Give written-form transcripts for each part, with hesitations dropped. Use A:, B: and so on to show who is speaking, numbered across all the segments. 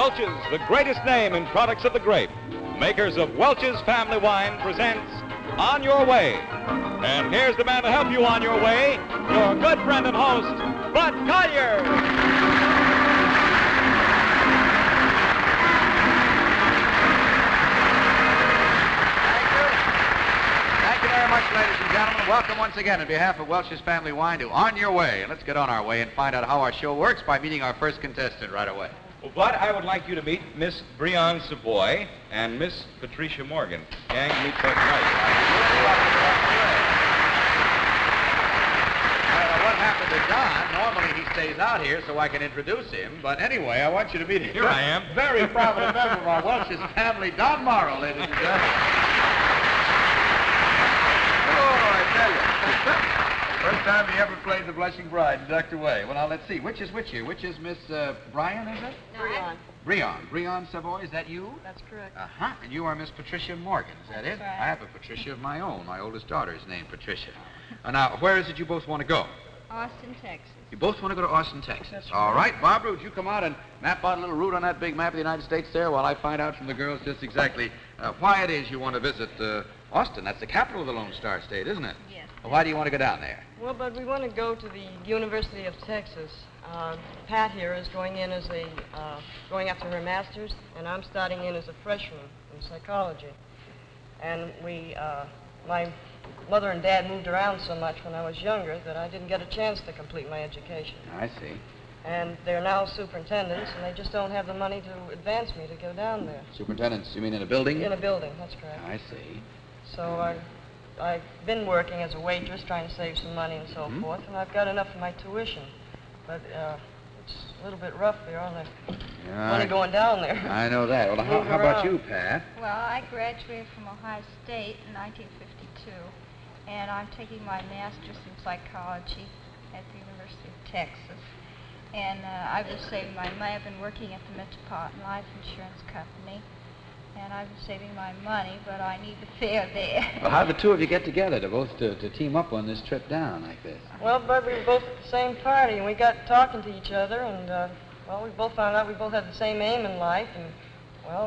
A: Welch's, the greatest name in products of the grape, makers of Welch's Family Wine, presents On Your Way. And here's the man to help you on your way, your good friend and host, Bud Collier.
B: Thank you very much, ladies and gentlemen. Welcome once again on behalf of Welch's Family Wine to On Your Way. And let's get on our way and find out how our show works by meeting our first contestant right away.
A: Well, Bud, I would like you to meet Miss Breon Savoy and Miss Patricia Morgan. Gang, meet folks
B: What happened to Don? Normally he stays out here so I can introduce him. But anyway, I want you to meet him.
A: Here I am.
B: Very prominent member of our Welch's family, Don Morrow, ladies and gentlemen. Oh, I tell you. First time he ever played the Blushing Bride and ducked away. Well, now, let's see. Which is which here? Which is Miss Bryan, is it?
C: Breon.
B: Breon Savoy, is that you?
C: That's correct.
B: Uh-huh. And you are Miss Patricia Morgan, is that it?
C: That's right.
B: I have a Patricia of my own. My oldest daughter is named Patricia. Now, where is it you both want to go?
C: Austin, Texas.
B: You both want to go to Austin, Texas.
C: That's
B: All
C: right.
B: right. Barbara, would you come out and map out a little route on that big map of the United States there while I find out from the girls just exactly why it is you want to visit Austin? That's the capital of the Lone Star State, isn't it?
C: Yes.
B: Well, why do you want to go down there?
C: Well, but we want to go to the University of Texas. Pat here is going in as going after her master's, and I'm starting in as a freshman in psychology. And my mother and dad moved around so much when I was younger that I didn't get a chance to complete my education.
B: I see.
C: And they're now superintendents, and they just don't have the money to advance me to go down there.
B: Superintendents, you mean in a building?
C: In a building, that's correct.
B: I see.
C: So I've been working as a waitress, trying to save some money and so forth, and I've got enough for my tuition. But it's a little bit rough there on the money going down there.
B: I know that. Well, how about you, Pat?
D: Well, I graduated from Ohio State in 1952, and I'm taking my master's in psychology at the University of Texas. And I've been saving my money. I've been working at the Metropolitan Life Insurance Company, and I've been saving my money, but I need the fare there.
B: Well, how did the two of you get together to team up on this trip down like this?
C: Well, Bud, we were both at the same party, and we got talking to each other, and, we both found out we both had the same aim in life, and,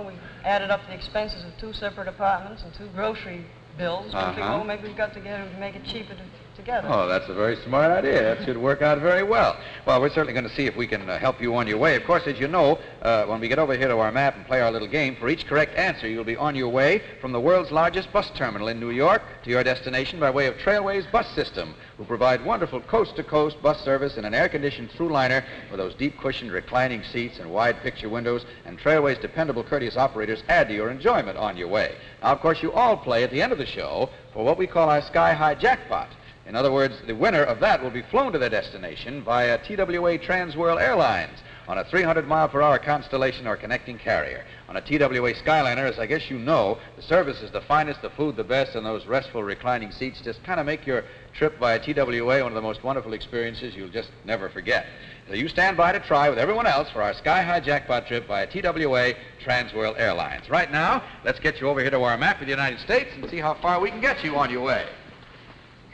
C: we added up the expenses of 2 separate apartments and 2 grocery bills. We figured, maybe we got together to make it cheaper together.
B: Oh, that's a very smart idea. That should work out very well. Well, we're certainly going to see if we can help you on your way. Of course, as you know, when we get over here to our map and play our little game, for each correct answer, you'll be on your way from the world's largest bus terminal in New York to your destination by way of Trailways Bus System, who provide wonderful coast-to-coast bus service in an air-conditioned through-liner with those deep-cushioned reclining seats and wide picture windows, and Trailways' dependable, courteous operators add to your enjoyment on your way. Now, of course, you all play at the end of the show for what we call our sky-high jackpot. In other words, the winner of that will be flown to their destination via TWA Transworld Airlines on a 300-mile-per-hour Constellation or connecting carrier. On a TWA Skyliner, as I guess you know, the service is the finest, the food the best, and those restful reclining seats just kind of make your trip by a TWA one of the most wonderful experiences you'll just never forget. So you stand by to try with everyone else for our sky-high jackpot trip by a TWA Transworld Airlines. Right now, let's get you over here to our map of the United States and see how far we can get you on your way.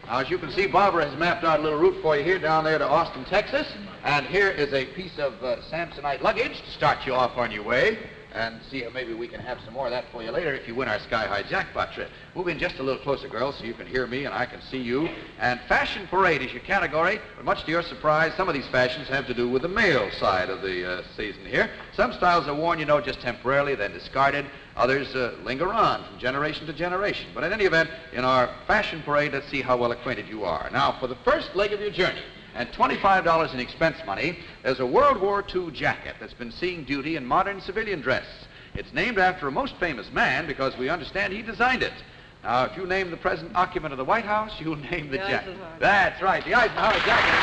B: Now, as you can see, Barbara has mapped out a little route for you here down there to Austin, Texas. And here is a piece of Samsonite luggage to start you off on your way. And see if maybe we can have some more of that for you later if you win our sky-high jackpot trip. Move in just a little closer, girls, so you can hear me and I can see you. And Fashion Parade is your category, but much to your surprise, some of these fashions have to do with the male side of the season here. Some styles are worn, just temporarily, then discarded. Others linger on from generation to generation. But in any event, in our Fashion Parade, let's see how well acquainted you are. Now, for the first leg of your journey, and $25 in expense money, there's a World War II jacket that's been seeing duty in modern civilian dress. It's named after a most famous man because we understand he designed it. Now, if you name the present occupant of the White House, you'll name the jacket.
C: Eisenhower.
B: That's right, the Eisenhower jacket.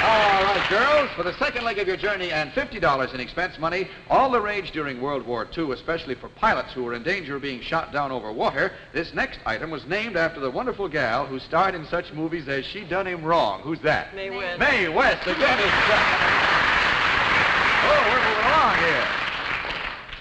B: All right, girls, for the second leg of your journey and $50 in expense money, all the rage during World War II, especially for pilots who were in danger of being shot down over water, this next item was named after the wonderful gal who starred in such movies as She Done Him Wrong. Who's that?
C: Mae West.
B: Mae West, again. We're moving along here.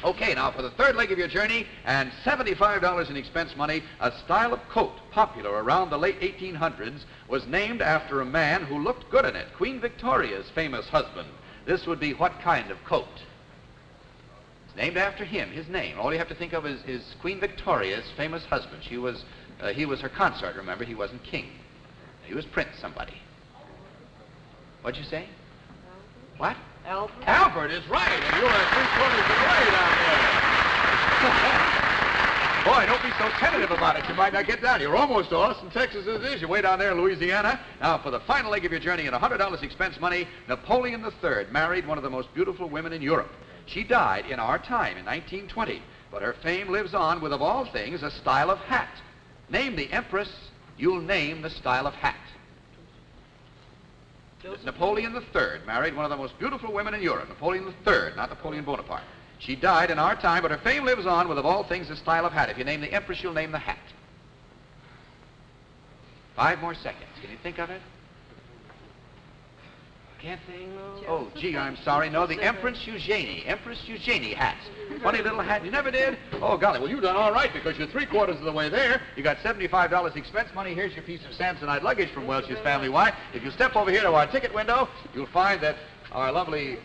B: Okay, now for the third leg of your journey and $75 in expense money, a style of coat popular around the late 1800s was named after a man who looked good in it, Queen Victoria's famous husband. this would be what kind of coat? It's named after him, his name. All you have to think of is Queen Victoria's famous husband. He was her consort, remember? He wasn't king. He was Prince somebody. What'd you say? What?
C: Albert.
B: Albert is right, and you are 3/4 of the way down there. Boy, don't be so tentative about it. You might not get down. You're almost to Austin, Texas as it is. You're way down there in Louisiana. Now, for the final leg of your journey and $100 expense money, Napoleon III married one of the most beautiful women in Europe. She died in our time in 1920, but her fame lives on with, of all things, a style of hat. Name the empress, you'll name the style of hat. Napoleon III married one of the most beautiful women in Europe. Napoleon III, not Napoleon Bonaparte. She died in our time, but her fame lives on with, of all things, a style of hat. If you name the empress, you'll name the hat. 5 more seconds. Can you think of it? Can't think? Oh, gee, I'm sorry. No, the Empress Eugenie. Empress Eugenie hat. Funny little hat. You never did? Oh, golly. Well, you've done all right because you're 3/4 of the way there. You got $75 expense money. Here's your piece of Samsonite luggage from Welch's Family Wine. If you step over here to our ticket window, you'll find that our lovely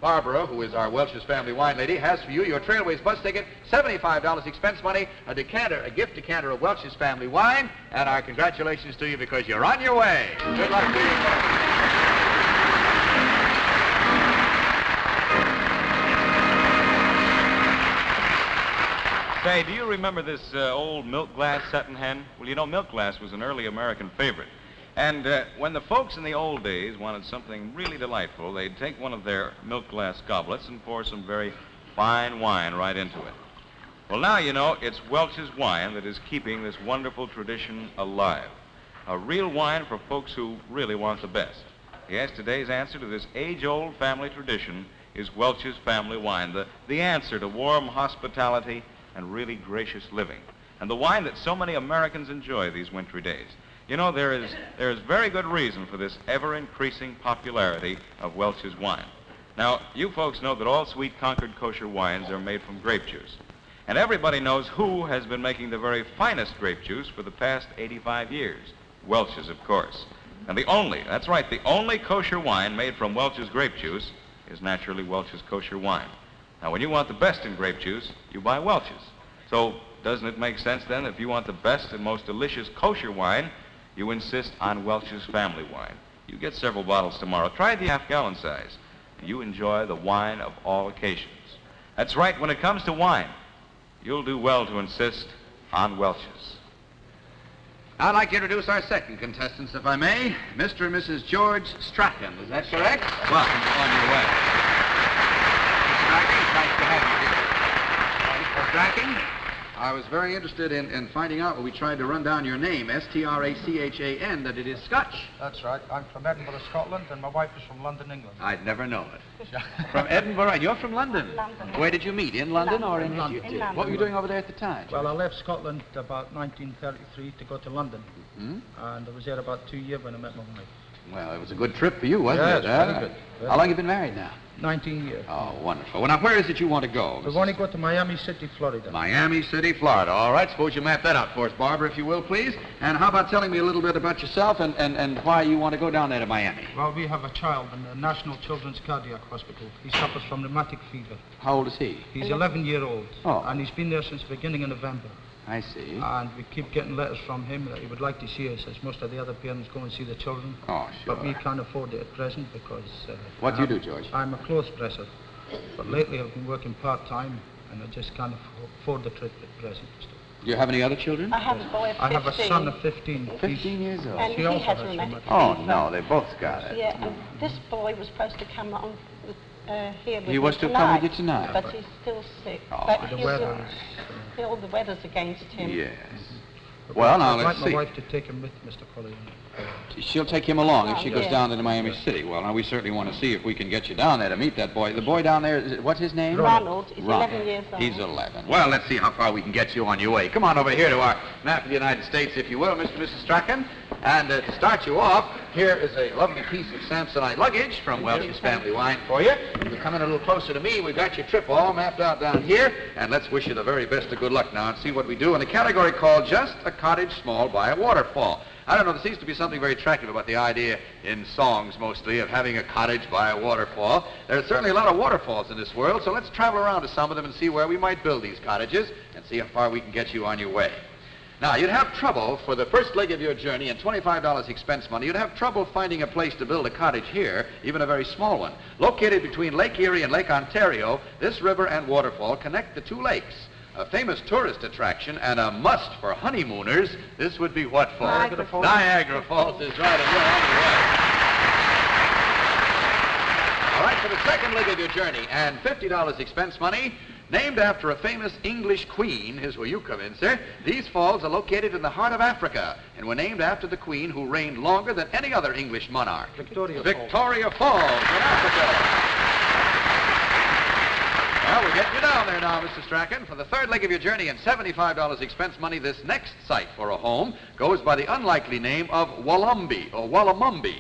B: Barbara, who is our Welch's Family Wine lady, has for you your Trailways bus ticket, $75 expense money, a gift decanter of Welch's Family Wine, and our congratulations to you because you're on your way. Good luck to you.
A: Say, do you remember this old milk glass setting hen? Well, you know, milk glass was an early American favorite. And when the folks in the old days wanted something really delightful, they'd take one of their milk glass goblets and pour some very fine wine right into it. Well, now, you know, it's Welch's wine that is keeping this wonderful tradition alive. A real wine for folks who really want the best. Yes, today's answer to this age-old family tradition is Welch's Family Wine, the answer to warm hospitality and really gracious living, and the wine that so many Americans enjoy these wintry days. You know, there is very good reason for this ever-increasing popularity of Welch's wine. Now, you folks know that all sweet Concord kosher wines are made from grape juice, and everybody knows who has been making the very finest grape juice for the past 85 years. Welch's, of course. And the only kosher wine made from Welch's grape juice is naturally Welch's kosher wine. Now, when you want the best in grape juice, you buy Welch's. So, doesn't it make sense, then, if you want the best and most delicious kosher wine, you insist on Welch's Family Wine? You get several bottles tomorrow. Try the half-gallon size. You enjoy the wine of all occasions. That's right, when it comes to wine, you'll do well to insist on Welch's.
B: I'd like to introduce our second contestants, if I may. Mr. and Mrs. George Strachan. Is that correct? Welcome. On your way. Nice to have you here. Mr. Strachan, I was very interested in finding out when we tried to run down your name, Strachan, that it is Scotch.
E: That's right. I'm from Edinburgh, Scotland, and my wife is from London, England.
B: I'd never known it. From Edinburgh, and you're from London?
D: London.
B: Where did you meet? In London or in
E: London?
D: In London.
B: What were you doing over there at the time?
E: Well, I left Scotland about 1933 to go to London,
B: Hmm?
E: and I was there about 2 years when I met my wife.
B: Well, it was a good trip for you, wasn't
E: Yes,
B: it?
E: very good. Very
B: How long have you been married now?
E: 19 years.
B: Oh, wonderful. Well, now, where is it you want to go?
E: We want to go to Miami City, Florida.
B: Miami City, Florida. All right, suppose you map that out for us, Barbara, if you will, please. And how about telling me a little bit about yourself and why you want to go down there to Miami?
E: Well, we have a child in the National Children's Cardiac Hospital. He suffers from rheumatic fever.
B: How old is he?
E: He's 11-year-old,
B: Oh.
E: and he's been there since the beginning of November.
B: I see.
E: And we keep getting letters from him that he would like to see us, as most of the other parents go and see the children.
B: Oh, sure.
E: But we can't afford it at present because...
B: What do you do, George?
E: I'm a clothes presser. But lately I've been working part-time, and I just can't afford the trip at present.
B: Do you have any other children?
F: I have a boy of 15.
E: I have a son of 15.
B: 15 years old.
F: And
E: He
F: he
E: also
F: has
E: has
F: rheumatic
B: Oh,
F: fever.
B: no, they both got it.
F: Yeah, and this boy was supposed to come on here with
B: He
F: me
B: was to
F: tonight,
B: come with you tonight.
F: but he's still sick.
B: Oh,
F: but
E: The
F: he's,
E: weather is...
F: all the weather's against him.
B: Yes. Well, now,
E: I'd
B: let's
E: like
B: see.
E: my wife to take him with Mr. Collier.
B: She'll take him along if she goes
F: Yeah.
B: down to Miami City. Well, now, we certainly want to see if we can get you down there to meet that boy. The boy down there, what's his name?
F: Ronald is 11 years old.
B: He's 11. Well, let's see how far we can get you on your way. Come on over here to our map of the United States, if you will, Mr. and Mrs. Strachan. And to start you off, here is a lovely piece of Samsonite luggage from Welch's Family Wine for you. You're coming a little closer to me. We've got your trip all mapped out down here. And let's wish you the very best of good luck now and see what we do in a category called Just a Cottage Small by a Waterfall. I don't know, there seems to be something very attractive about the idea in songs mostly of having a cottage by a waterfall. There's certainly a lot of waterfalls in this world, so let's travel around to some of them and see where we might build these cottages and see how far we can get you on your way. Now, you'd have trouble for the first leg of your journey and $25 expense money. You'd have trouble finding a place to build a cottage here, even a very small one. Located between Lake Erie and Lake Ontario, this river and waterfall connect the two lakes. A famous tourist attraction and a must for honeymooners. This would be what falls?
F: Niagara Falls.
B: Niagara Falls is right, and you're on your way. All right, for the second leg of your journey and $50 expense money, named after a famous English queen, here's where you come in, sir. These falls are located in the heart of Africa and were named after the queen who reigned longer than any other English monarch. Victoria Falls in Africa. Well, we're getting you down there now, Mr. Strachan. For the third leg of your journey and $75 expense money, this next site for a home goes by the unlikely name of Wallumbie, or Wallamumbi.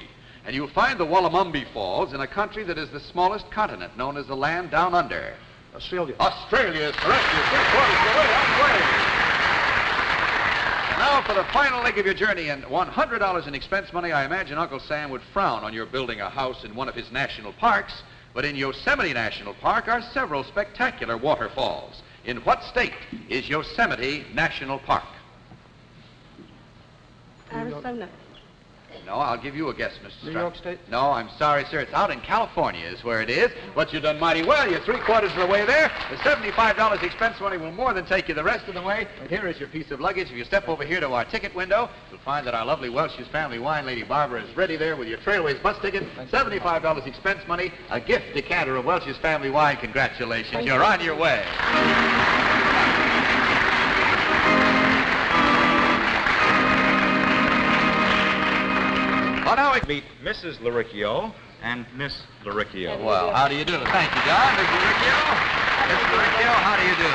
B: And you'll find the Wallamumbi Falls in a country that is the smallest continent, known as the land down under.
E: Australia.
B: Australia is correct. You're 3/4 of the way on the way. Now for the final leg of your journey and $100 in expense money, I imagine Uncle Sam would frown on your building a house in one of his national parks. But in Yosemite National Park are several spectacular waterfalls. In what state is Yosemite National Park?
F: Arizona.
B: No, I'll give you a guess, Mr. Strachan.
E: New York State?
B: No, I'm sorry, sir. It's out in California is where it is. But you've done mighty well. You're 3/4 of the way there. The $75 expense money will more than take you the rest of the way. And here is your piece of luggage. If you step over here to our ticket window, you'll find that our lovely Welch's Family Wine Lady Barbara is ready there with your Trailways bus ticket. $75 expense money, a gift decanter of Welch's Family Wine. Congratulations. You're on your way. Well, now we
A: Meet Mrs. Laricchio and Miss Laricchio.
B: Well, how do you do? Thank you, John. Mr. Ricchio. Mr. Ricchio, how do you do?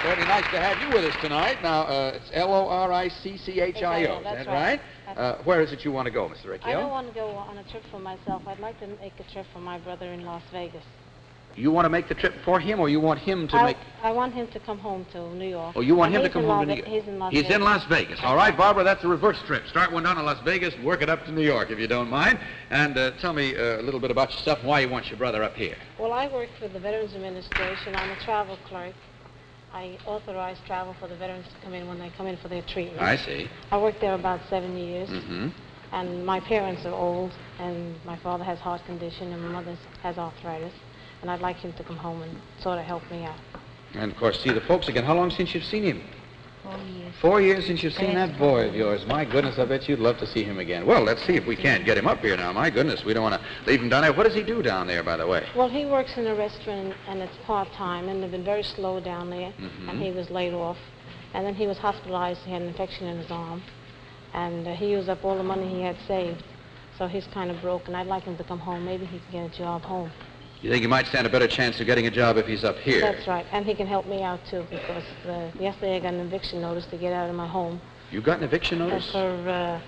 B: Very nice to have you with us tonight. Now, it's Loriccio, is
G: That's
B: that right?
G: right.
B: Where is it you want to go, Mr. Ricchio?
G: I don't want to go on a trip for myself. I'd like to make a trip for my brother in Las Vegas.
B: You want to make the trip for him, or you want him to make...
G: I want him to come home to New York.
B: Oh, you want
G: And
B: him to
G: he's
B: come
G: in
B: home
G: Las
B: to New
G: Ve-
B: York?
G: He's in Las
B: He's
G: Vegas.
B: in Las Vegas. All right, Barbara, that's a reverse trip. Start one down in Las Vegas, work it up to New York, if you don't mind. And tell me a little bit about yourself and why you want your brother up here.
G: Well, I work for the Veterans Administration. I'm a travel clerk. I authorize travel for the veterans to come in when they come in for their treatment.
B: I see.
G: I worked there about 7 years.
B: Mm-hmm.
G: And my parents are old, and my father has heart condition, and my mother has arthritis. And I'd like him to come home and sort of help me out.
B: And, of course, see the folks again. How long since you've seen him?
G: 4 years.
B: 4 years since you've seen that boy of yours. My goodness, I bet you'd love to see him again. Well, let's see if we can't get him up here now. My goodness, we don't want to leave him down there. What does he do down there, by the way?
G: Well, he works in a restaurant, and it's part-time, and they've been very slow down there, and he was laid off. And then he was hospitalized. He had an infection in his arm, and he used up all the money he had saved. So he's kind of broke, and I'd like him to come home. Maybe he can get a job home.
B: You think he might stand a better chance of getting a job if he's up here?
G: That's right, and he can help me out, too, because yesterday I got an eviction notice to get out of my home.
B: You got an eviction notice?
G: For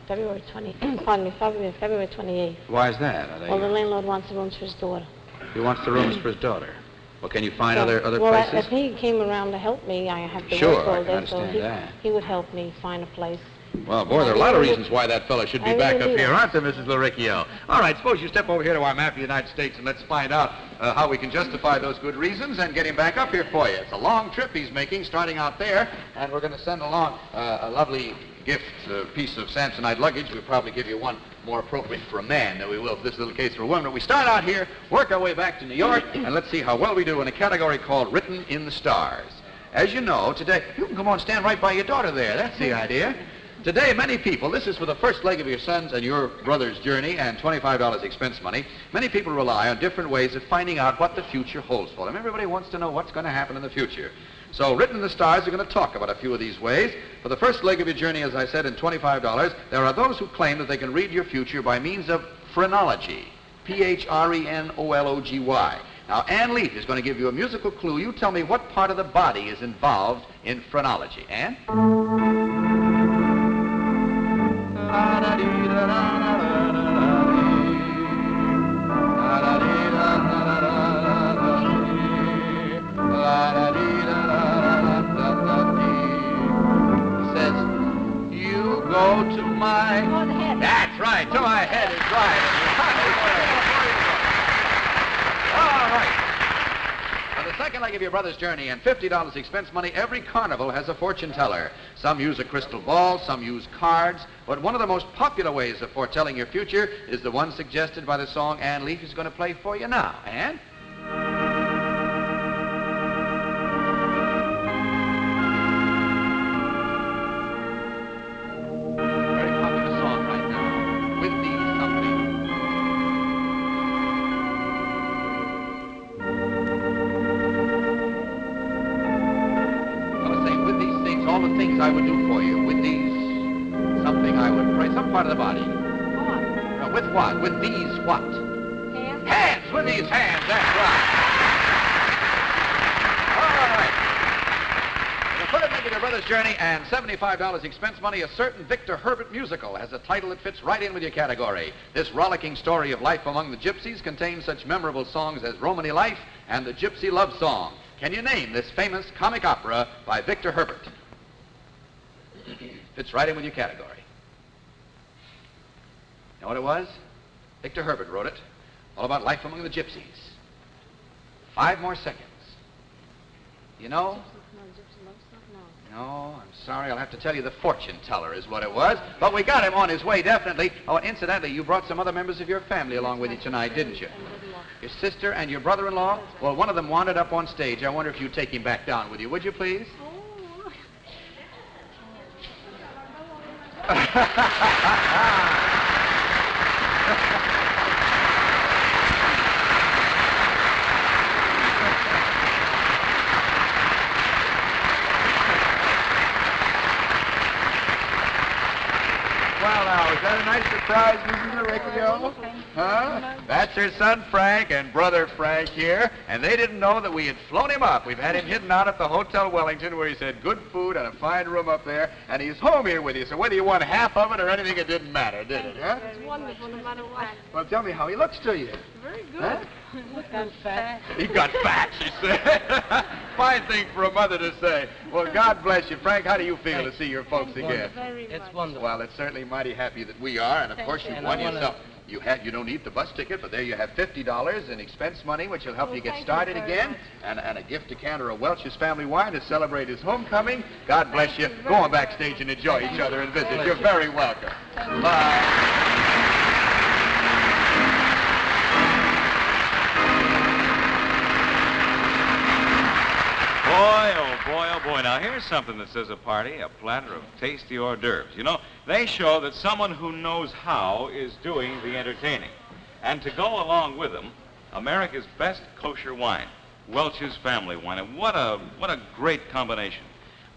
G: February 20, pardon me, February 28th.
B: Why is that? Are they...
G: Well, the landlord wants the rooms for his daughter.
B: He wants the rooms for his daughter. Well, can you find
G: So-
B: other
G: well,
B: places?
G: if he came around to help me, I have to
B: Sure,
G: work all
B: I
G: day,
B: can
G: so
B: understand that.
G: he would help me find a place.
B: Well, boy, there are a lot of reasons why that fellow should be
G: I
B: back
G: really
B: up
G: do.
B: here, aren't there, Mrs. Laricchio? All right, suppose you step over here to our map of the United States and let's find out how we can justify those good reasons and get him back up here for you. It's a long trip he's making, starting out there, and we're going to send along a lovely gift, piece of Samsonite luggage. We'll probably give you one more appropriate for a man than we will for this little case for a woman. But we start out here, work our way back to New York, and let's see how well we do in a category called Written in the Stars. As you know, today, you can come on, stand right by your daughter there. That's the idea. Today, many people, this is for the first leg of your son's and your brother's journey and $25 expense money, many people rely on different ways of finding out what the future holds for them. Everybody wants to know what's going to happen in the future. So Written in the Stars are going to talk about a few of these ways. For the first leg of your journey, as I said, in $25, there are those who claim that they can read your future by means of phrenology, Phrenology. Now, Ann Leaf is going to give you a musical clue. You tell me what part of the body is involved in phrenology. Ann? Says, you my...
F: Oh, the head.
B: That's right, to my head is right. All right. For the second leg of your brother's journey and $50 expense money, every carnival has a fortune teller. Some use a crystal ball, some use cards, but one of the most popular ways of foretelling your future is the one suggested by the song Ann Leaf is going to play for you now. Ann? Very popular song right now. With these something. I was saying, with these things, all the things I would do for you. With these something I would pray. Some part of the body. No, with what? With these what?
G: Hands?
B: Hands! With these hands, that's right. All right. The third leg of your brother's journey and $75 expense money, a certain Victor Herbert musical has a title that fits right in with your category. This rollicking story of life among the gypsies contains such memorable songs as Romany Life and the Gypsy Love Song. Can you name this famous comic opera by Victor Herbert? Fits right in with your category. Know what it was? Victor Herbert wrote it. All about life among the gypsies. 5 more seconds. You know? No, I'm sorry. I'll have to tell you the fortune teller is what it was. But we got him on his way, definitely. Oh, and incidentally, you brought some other members of your family along with you tonight, didn't you? Your sister and your brother-in-law? Well, one of them wandered up on stage. I wonder if you'd take him back down with you, would you, please? Well, now, is that a nice surprise, Mrs. Aricchio? Huh? That's her son Frank and brother Frank here, and they didn't know that we had flown him up. We've had him hidden out at the Hotel Wellington, where he's had good food and a fine room up there, and he's home here with you. So whether you won half of it or anything, it didn't matter, did it? Huh?
F: It's wonderful, no matter what.
B: Well, tell me how he looks to you.
F: Very good.
B: Huh?
F: Look at fat.
B: He got fat, she said. Fine thing for a mother to say. Well, God bless you. Frank, how do you feel to see your folks again?
F: Very much.
H: It's wonderful.
B: Well, it's certainly mighty happy that we are, and of course you
H: And
B: won
H: I wanna-
B: yourself. You don't need the bus ticket, but there you have $50 in expense money, which will help you get
F: thank you
B: started
F: very
B: again,
F: much.
B: and a gift decanter of Welch's family wine to celebrate his homecoming. God bless you. Go on backstage and enjoy each other and visit. You're very welcome. Bye.
A: Boy, oh boy, oh boy. Now, here's something that says a party, a platter of tasty hors d'oeuvres. You know, they show that someone who knows how is doing the entertaining. And to go along with them, America's best kosher wine, Welch's family wine. And what a great combination.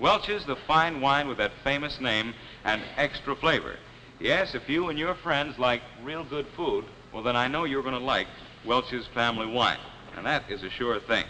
A: Welch's, the fine wine with that famous name and extra flavor. Yes, if you and your friends like real good food, well, then I know you're going to like Welch's family wine. And that is a sure thing.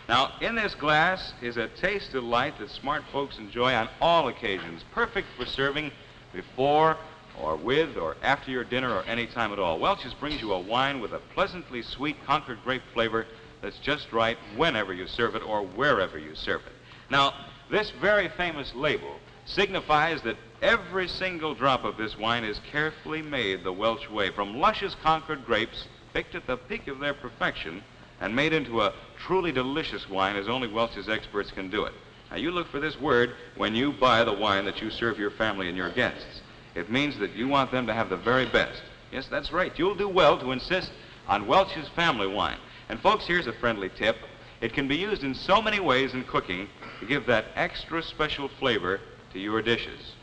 A: Now, in this glass is a taste delight that smart folks enjoy on all occasions, perfect for serving before or with or after your dinner or any time at all. Welch's brings you a wine with a pleasantly sweet Concord grape flavor that's just right whenever you serve it or wherever you serve it. Now, this very famous label signifies that every single drop of this wine is carefully made the Welch way, from luscious Concord grapes picked at the peak of their perfection and made into a truly delicious wine as only Welch's experts can do it. Now, you look for this word when you buy the wine that you serve your family and your guests. It means that you want them to have the very best. Yes, that's right. You'll do well to insist on Welch's family wine. And folks, here's a friendly tip. It can be used in so many ways in cooking to give that extra special flavor to your dishes.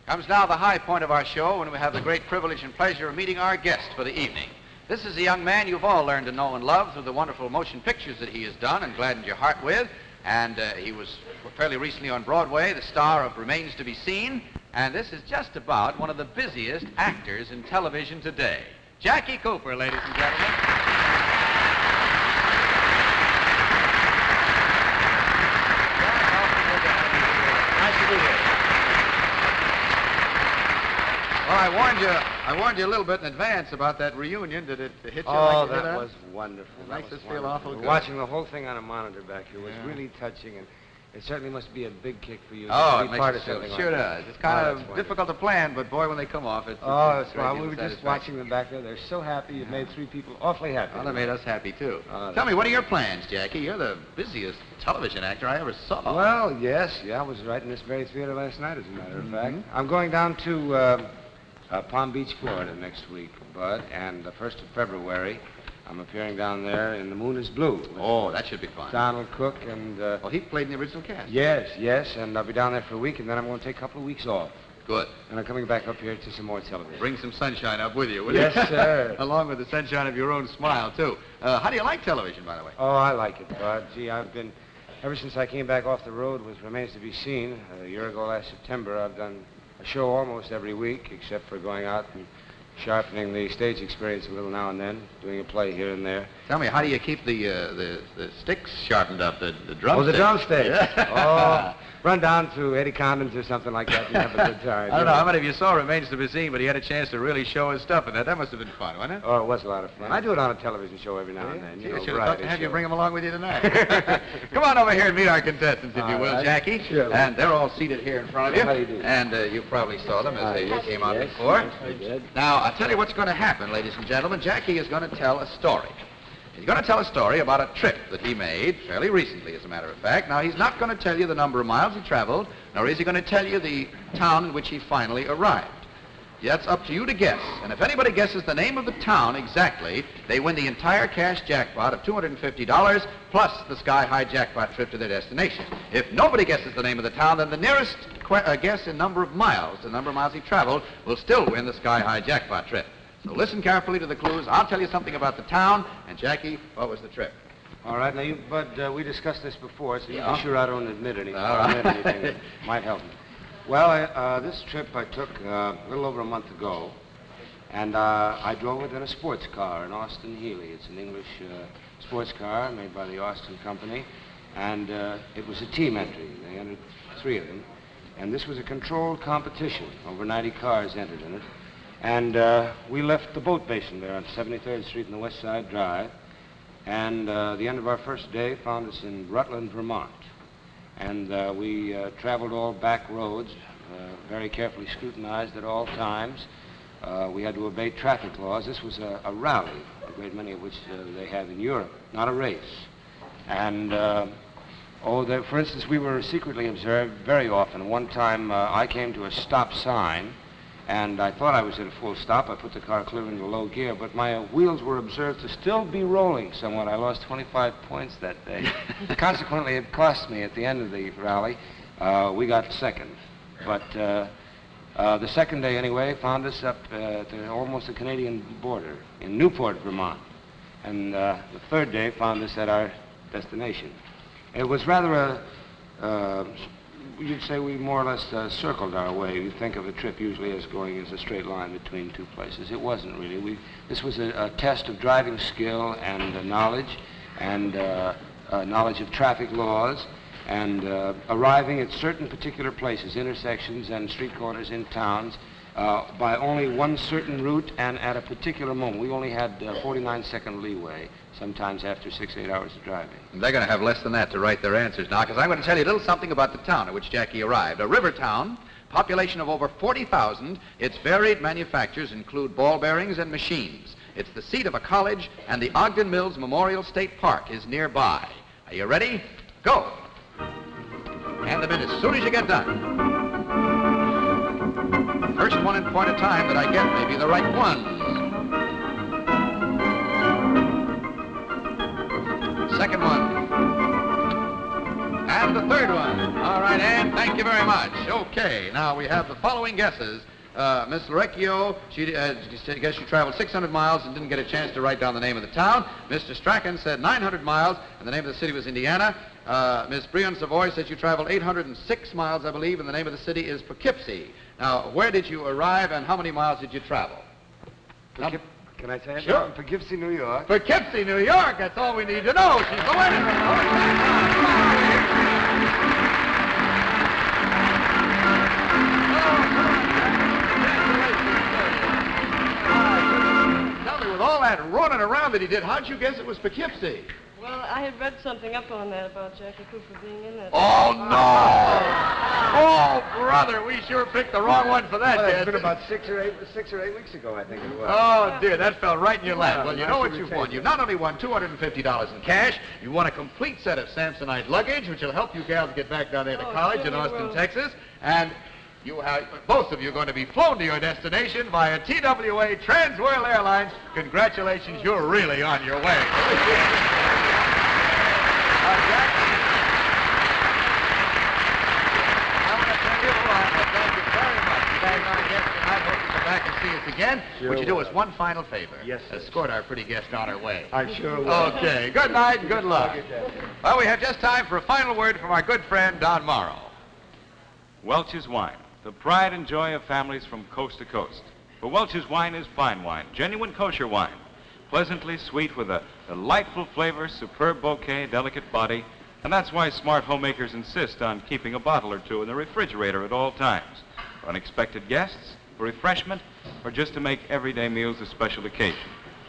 B: Comes now the high point of our show when we have the great privilege and pleasure of meeting our guest for the evening. This is a young man you've all learned to know and love through the wonderful motion pictures that he has done and gladdened your heart with. And he was fairly recently on Broadway, the star of Remains to be Seen. And this is just about one of the busiest actors in television today. Jackie Cooper, ladies and gentlemen. Nice to be here. Well, I I warned you a little bit in advance about that reunion. Did it hit you
H: Oh,
B: like it hit
H: that
B: us?
H: was wonderful.
B: It
H: That
B: makes
H: was
B: us feel
H: wonderful.
B: awful good.
H: Watching the whole thing on a monitor back here was
B: Yeah.
H: really touching, and it certainly must be a big kick for you
B: Oh,
H: to
B: it
H: be
B: makes
H: part
B: us
H: of
B: feel.
H: something
B: It
H: like
B: sure
H: that.
B: does. It's kind
H: Oh,
B: of
H: that's
B: difficult to plan, but boy, when they come off, it's
H: Oh,
B: it's
H: it's
B: a great
H: well,
B: deal
H: we
B: of
H: were just
B: satisfaction.
H: watching them back there. They're so happy. It made three people awfully happy.
B: Well, that made us happy, too.
H: Oh,
B: Tell me,
H: that's
B: what are your plans, Jackie? You're the busiest television actor I ever saw.
H: Well, yes. Yeah, I was right in this very theater last night, as a matter of fact.
B: Mm-hmm.
H: I'm going down to Palm Beach, Florida next week, Bud, and the 1st of February, I'm appearing down there in The Moon is Blue. with,
B: Oh, that should be fun.
H: Donald Cook and...
B: Well, he played in the original cast.
H: Yes, and I'll be down there for a week, and then I'm going to take a couple of weeks off.
B: Good.
H: And I'm coming back up here to some more television.
B: Bring some sunshine up with you, will
H: Yes,
B: you?
H: sir.
B: Along with the sunshine of your own smile, too. How do you like television, by the way?
H: Oh, I like it, Bud. Gee, I've been... Ever since I came back off the road, which remains to be seen, a year ago last September, I've done a show almost every week, except for going out and sharpening the stage experience a little now and then, doing a play here and there.
B: Tell me, how do you keep the sticks sharpened up, the drumsticks?
H: Oh, the drumsticks.
B: Yeah.
H: Run down to Eddie Condon's or something like that and have a good time.
B: I don't know how many of you saw Remains to be Seen, but he had a chance to really show his stuff in that. That must have been fun, wasn't it?
H: Oh, it was a lot of fun. I do it on a television show every now and then.
B: Gee,
H: You
B: I
H: know,
B: should have thought to
H: variety
B: have you
H: show.
B: bring him along with you tonight. Come on over here and meet our contestants, if you
H: All
B: will,
H: right.
B: Jackie.
H: Sure.
B: And they're all seated here in front of you.
H: How do you do?
B: And you probably saw them as they came out
H: Yes,
B: before.
H: yes, I did.
B: Now, I'll tell you what's going to happen, ladies and gentlemen. Jackie is going to tell a story. He's going to tell a story about a trip that he made fairly recently, as a matter of fact. Now, he's not going to tell you the number of miles he traveled, nor is he going to tell you the town in which he finally arrived. That's up to you to guess. And if anybody guesses the name of the town exactly, they win the entire cash jackpot of $250 plus the sky-high jackpot trip to their destination. If nobody guesses the name of the town, then the nearest guess in number of miles, the number of miles he traveled, will still win the sky-high jackpot trip. So listen carefully to the clues. I'll tell you something about the town. And, Jackie, what was the trip?
H: All right, now, Bud, we discussed this before, so you
B: Yeah.
H: be sure I don't admit anything.
B: All right.
H: Admit anything that might help me. Well, this trip I took a little over a month ago, and I drove it in a sports car, an Austin Healey. It's an English sports car made by the Austin Company, and it was a team entry. They entered 3 of them, and this was a controlled competition. Over 90 cars entered in it. And we left the boat basin there on 73rd Street in the West Side Drive. And the end of our first day found us in Rutland, Vermont. And we traveled all back roads, very carefully scrutinized at all times. We had to obey traffic laws. This was a rally, a great many of which they have in Europe, not a race. And, for instance, we were secretly observed very often. One time I came to a stop sign, and I thought I was at a full stop. I put the car clear into low gear, but my wheels were observed to still be rolling somewhat. I lost 25 points that day. Consequently, it cost me at the end of the rally. We got second. But the second day, anyway, found us up to almost the Canadian border in Newport, Vermont. And the third day found us at our destination. It was rather you'd say we more or less circled our way. You think of a trip usually as going as a straight line between 2 places. It wasn't really. This was a test of driving skill and knowledge, and knowledge of traffic laws, and arriving at certain particular places, intersections and street corners in towns, by only one certain route and at a particular moment. We only had 49-second leeway, sometimes after 6-8 hours of driving.
B: And they're going to have less than that to write their answers now, because I'm going to tell you a little something about the town at which Jackie arrived. A river town, population of over 40,000. Its varied manufactures include ball bearings and machines. It's the seat of a college, and the Ogden Mills Memorial State Park is nearby. Are you ready? Go! And them in as soon as you get done. First one in point of time that I get may be the right ones. Second one. And the third one. All right, Ann, thank you very much. Okay, now we have the following guesses. Miss Lorecchio, she guessed she traveled 600 miles and didn't get a chance to write down the name of the town. Mr. Strachan said 900 miles, and the name of the city was Indiana. Miss Brion Savoy said you traveled 806 miles, I believe, and the name of the city is Poughkeepsie. Now, where did you arrive, and how many miles did you travel?
H: Can I say it?
B: Sure.
H: Poughkeepsie, New York.
B: Poughkeepsie, New York. That's all we need to know. She's the winner.
I: that he did. How'd you guess it was Poughkeepsie?
C: Well, I had read something up on that about Jackie Cooper being in that.
B: Oh, no! Oh, brother, we sure picked the wrong one for that,
H: Well,
B: kid.
H: it's been about 6 or 8 weeks ago, I think it was.
B: Oh, dear, that fell right in your lap.
H: Yeah,
B: Well, you
H: nice
B: know
H: to
B: what you've
H: retain
B: won.
H: it.
B: You've not only won $250 in cash, you won a complete set of Samsonite luggage, which will help you gals get back down there to college in Austin, Texas. And both of you are going to be flown to your destination via TWA Transworld Airlines. Congratulations, you're really on your way. Jack, I want to thank you very much for being our guest tonight. Hope you come back and see us again.
H: Sure
B: Would you do
H: will.
B: us one final favor?
H: Yes, sir.
B: Escort our pretty guest on her way.
H: I sure will.
B: Okay, good night and good luck. Well, we have just time for a final word from our good friend, Don Morrow.
A: Welch's Wine, the pride and joy of families from coast to coast. For Welch's Wine is fine wine, genuine kosher wine, pleasantly sweet with a delightful flavor, superb bouquet, delicate body, and that's why smart homemakers insist on keeping a bottle or two in the refrigerator at all times, for unexpected guests, for refreshment, or just to make everyday meals a special occasion.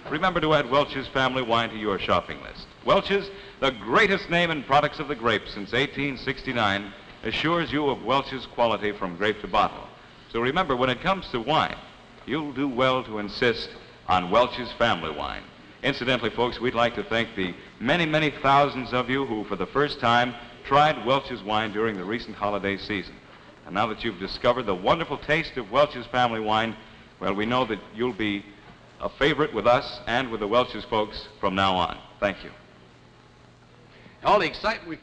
A: Remember to add Welch's family wine to your shopping list. Welch's, the greatest name in products of the grape since 1869, assures you of Welch's quality from grape to bottle. So remember, when it comes to wine, you'll do well to insist on Welch's family wine. Incidentally, folks, we'd like to thank the many, many thousands of you who, for the first time, tried Welch's wine during the recent holiday season. And now that you've discovered the wonderful taste of Welch's family wine, well, we know that you'll be a favorite with us and with the Welch's folks from now on. Thank you.
B: All the excitement we...